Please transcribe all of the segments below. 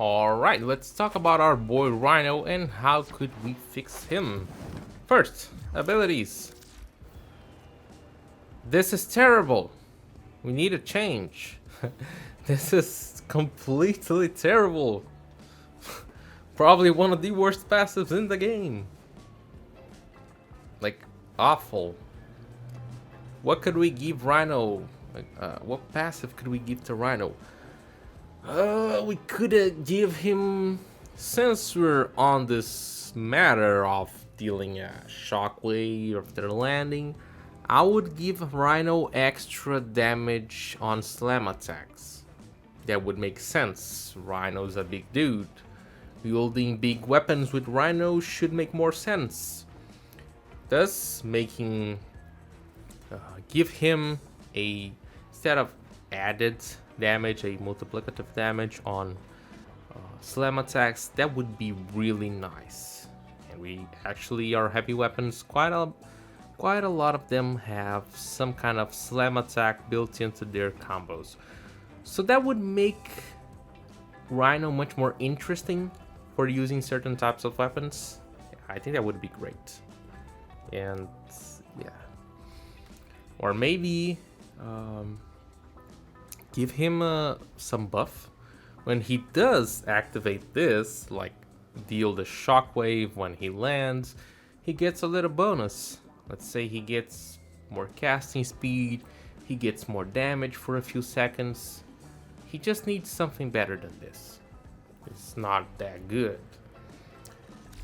Alright, let's talk about our boy Rhino and how could we fix him. First, abilities. This is terrible. We need a change. This is completely terrible. Probably one of the worst passives in the game. Like, awful. What could we give Rhino? What passive could we give to Rhino? We could give him, since we're on this matter of dealing a shockwave after landing, I would give Rhino extra damage on slam attacks. That would make sense. Rhino's a big dude. Wielding big weapons with Rhino should make more sense. Thus, making give him a, instead of added damage, a multiplicative damage on slam attacks. That would be really nice. And we actually, our heavy weapons, quite a lot of them have some kind of slam attack built into their combos. So that would make Rhino much more interesting for using certain types of weapons. I think that would be great. And yeah, or maybe give him some buff when he does activate this, like deal the shockwave when he lands. He gets a little bonus. Let's say he gets more casting speed, he gets more damage for a few seconds. He just needs something better than this. It's not that good.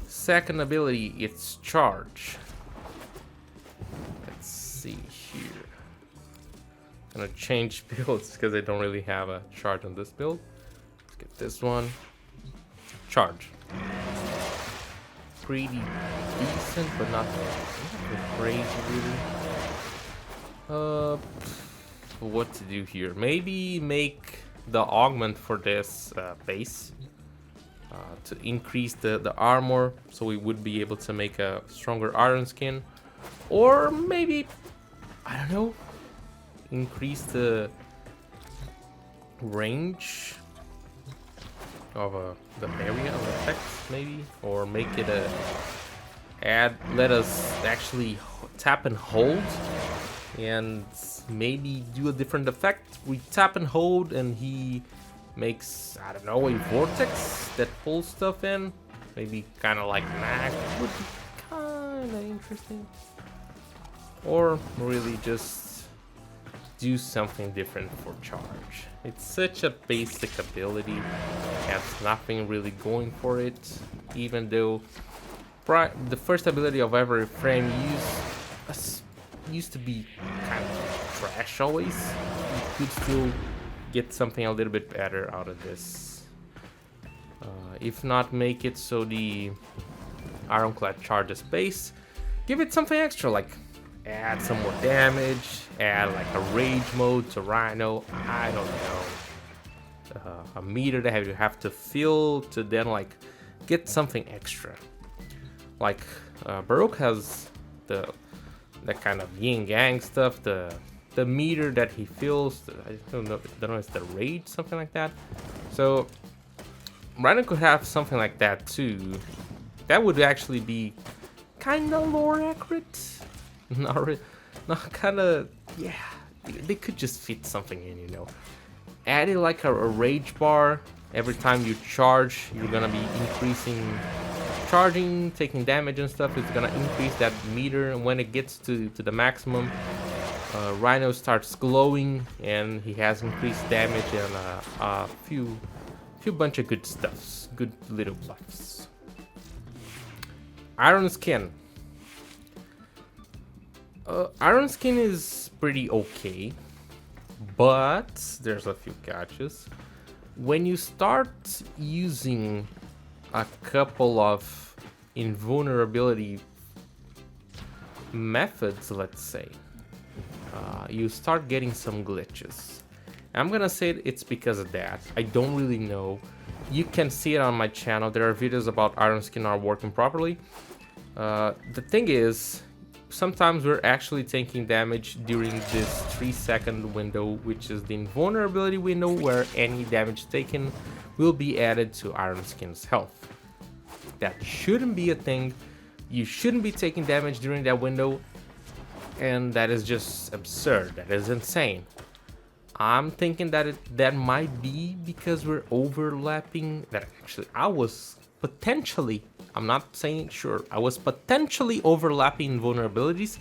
Second ability, it's charge. Let's see here. I'm gonna change builds because I don't really have a charge on this build. Let's get this one. Charge. Pretty decent, but not crazy really. What to do here? Maybe make the augment for this base to increase the armor, so we would be able to make a stronger iron skin, or maybe, I don't know, increase the range of the area of effects, maybe, or make it let us actually tap and hold, and maybe do a different effect. We tap and hold and he makes, I don't know, a vortex that pulls stuff in, maybe kind of like Mag. Would be kind of interesting. Or really just do something different for charge. It's such a basic ability, has nothing really going for it, even though the first ability of every frame used to be kind of trash always. You could still get something a little bit better out of this. If not, make it so the Ironclad charges base, give it something extra, like add some more damage, add like a rage mode to Rhino, I don't know, a meter that you have to fill to then like get something extra. Like Baroque has that kind of yin yang stuff, the meter that he fills, I don't know if it's the rage, something like that. So Rhino could have something like that too. That would actually be kind of lore accurate. Not kind of, yeah. They could just fit something in, you know. Adding like a rage bar every time you charge. You're gonna be increasing charging, taking damage and stuff. It's gonna increase that meter, and when it gets to the maximum, Rhino starts glowing, and he has increased damage and a few bunch of good stuffs, good little buffs. Iron Skin. Iron Skin is pretty okay, but there's a few catches. When you start using a couple of invulnerability methods, let's say, you start getting some glitches. I'm gonna say it's because of that. I don't really know. You can see it on my channel. There are videos about Iron Skin are working properly. The thing is, sometimes we're actually taking damage during this 3-second window, which is the invulnerability window, where any damage taken will be added to Iron Skin's health. That shouldn't be a thing. You shouldn't be taking damage during that window, and that is just absurd. That is insane. I'm thinking that that might be because we're overlapping. That actually, I was potentially, I'm not saying sure, I was potentially overlapping vulnerabilities,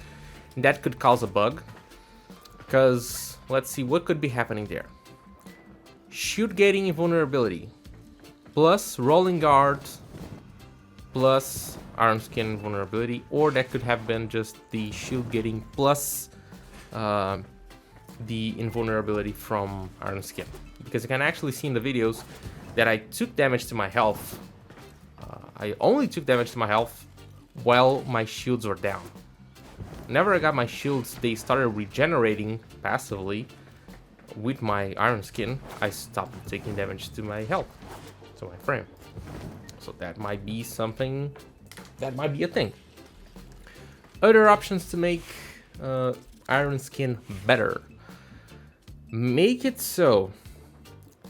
and that could cause a bug. Because let's see what could be happening there. Shield gating invulnerability plus rolling guard plus Iron Skin vulnerability, or that could have been just the shield gating plus the invulnerability from Iron Skin, because you can actually see in the videos that I took damage to my health. I only took damage to my health while my shields were down. Whenever I got my shields, they started regenerating passively with my Iron Skin. I stopped taking damage to my health, to my frame. So that might be something, that might be a thing. Other options to make Iron Skin better. Make it so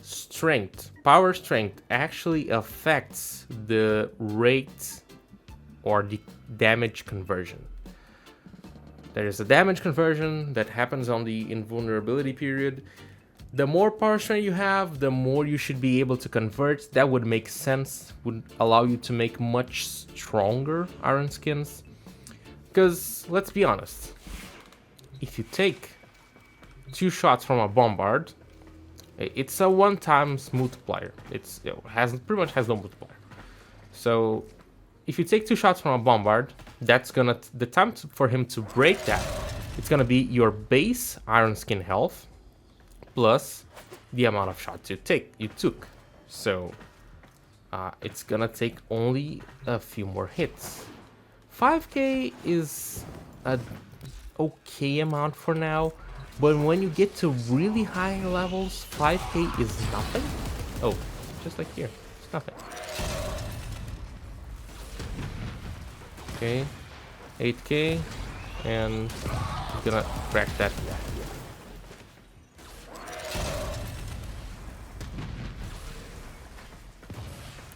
strength, power strength actually affects the rate or the damage conversion. There is a damage conversion that happens on the invulnerability period. The more power strength you have, the more you should be able to convert. That would make sense, would allow you to make much stronger Iron Skins. Because let's be honest, if you take 2 shots from a bombard, it's a one-time multiplier. It pretty much has no multiplier. So if you take 2 shots from a bombard, that's gonna, the time for him to break that, it's gonna be your base Iron Skin health plus the amount of shots you took. So it's gonna take only a few more hits. 5k is a okay amount for now, but when you get to really high levels, 5k is nothing. Oh, just like here, it's nothing. Okay, 8k, and I'm gonna crack that.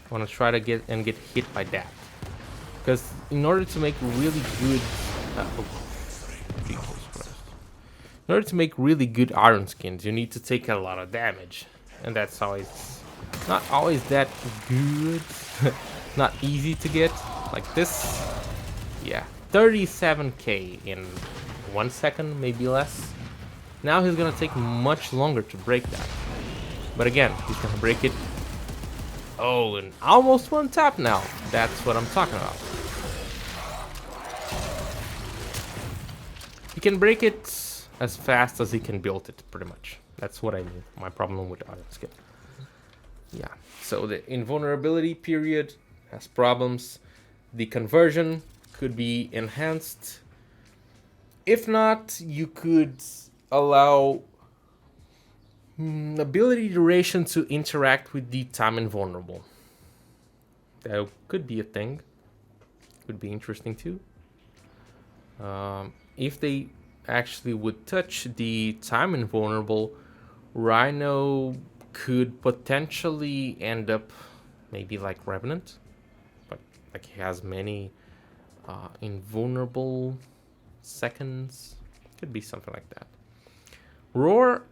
I want to try to get hit by that, because in order to make really good in order to make really good Iron Skins, you need to take a lot of damage, and that's always not always that good. Not easy to get like this. Yeah, 37k in 1 second, maybe less. Now he's gonna take much longer to break that, but again, he's gonna break it. Oh, and almost 1 tap now. That's what I'm talking about. He can break it as fast as he can build it, pretty much. That's what I mean. My problem with Iron Skin. Yeah, so the invulnerability period has problems. The conversion could be enhanced. If not, you could allow ability duration to interact with the time invulnerable. That could be a thing. Could be interesting too. If they actually would touch the time invulnerable, Rhino could potentially end up maybe like Revenant, but like he has many invulnerable seconds. Could be something like that. Roar,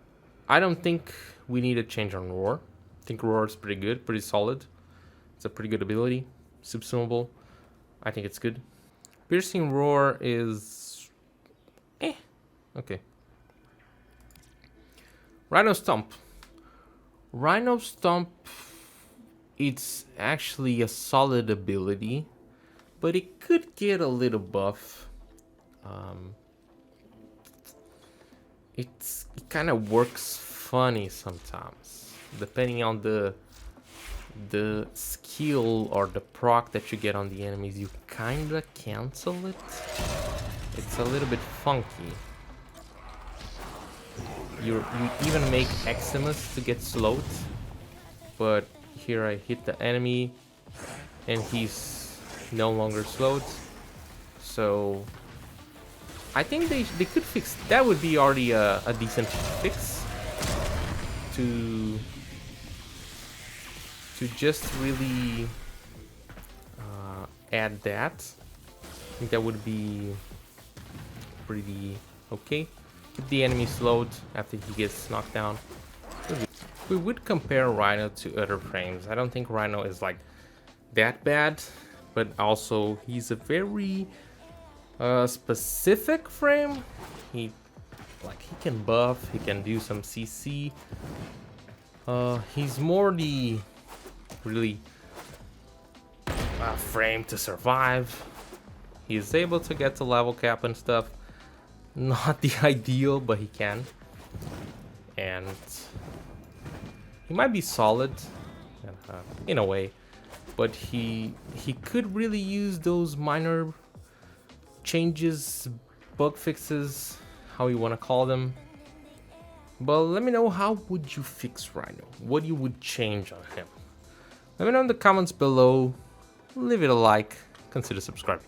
I don't think we need a change on Roar. I think Roar is pretty good, pretty solid. It's a pretty good ability, subsumable. I think it's good. Piercing Roar is okay. Rhino Stomp. Rhino Stomp, it's actually a solid ability, but it could get a little buff. It kind of works funny sometimes, depending on the skill or the proc that you get on the enemies. You kind of cancel it. It's a little bit funky. You even make Eximus to get slowed, but here I hit the enemy and he's no longer slowed, so I think they could fix that. Would be already a decent fix to just really add that. I think that would be pretty okay. Keep the enemy slowed after he gets knocked down. We would compare Rhino to other frames. I don't think Rhino is like that bad, but also he's a very specific frame. He can buff, he can do some CC. He's more the really frame to survive. He is able to get to level cap and stuff. Not the ideal, but he can. And he might be solid in a way, but he could really use those minor changes, bug fixes, how you want to call them. But let me know, how would you fix Rhino? What you would change on him? Let me know in the comments below. Leave it a like, consider subscribing.